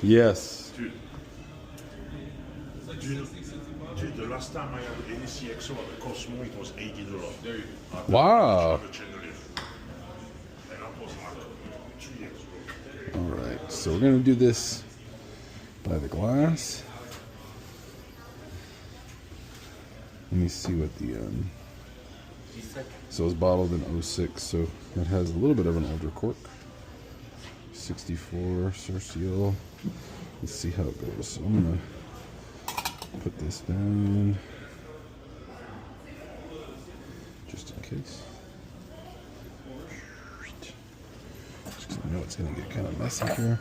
Yes. Dude, the last time I had Hennessy XO at the Cosmo, it was $80. Wow. And that was like 2 years ago. All right, so we're gonna do this by the glass. Let me see what the so it's bottled in 06, so it has a little bit of an older cork. 64 Sercial. Let's see how it goes. So I'm gonna put this down just in case. Just 'cause I know it's gonna get kind of messy here.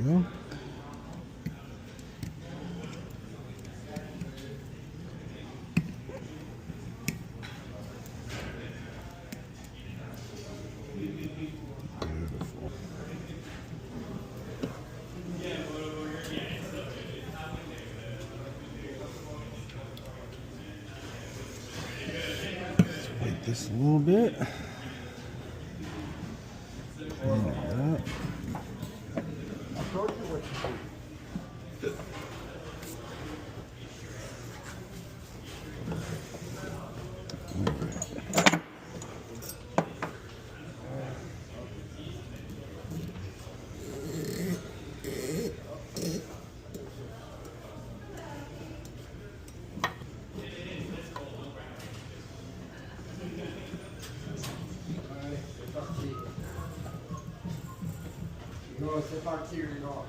Go. Beautiful. Let's wait this a little bit. Clean it up. Non, c'est parti, non.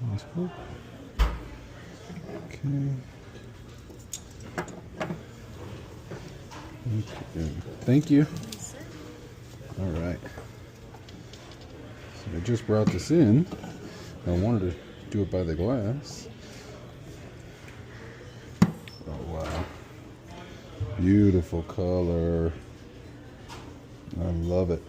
Nice work. Okay. Thank you. All right. So I just brought this in. I wanted to do it by the glass. Oh wow. Beautiful color. I love it.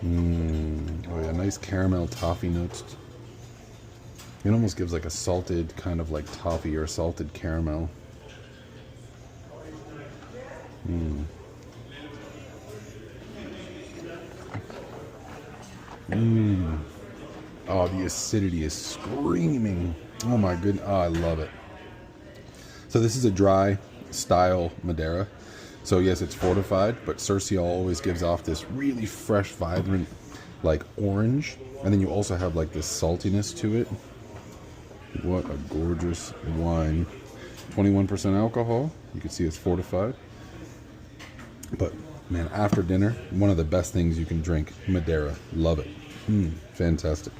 Oh yeah, nice caramel toffee notes. It almost gives like a salted kind of like toffee or salted caramel. Oh, the acidity is screaming. Oh my goodness. Oh, I love it. So this is a dry style Madeira. So yes, it's fortified, but Sercial always gives off this really fresh, vibrant, like orange. And then you also have like this saltiness to it. What a gorgeous wine. 21% alcohol. You can see it's fortified. But man, after dinner, one of the best things you can drink. Madeira. Love it. Fantastic.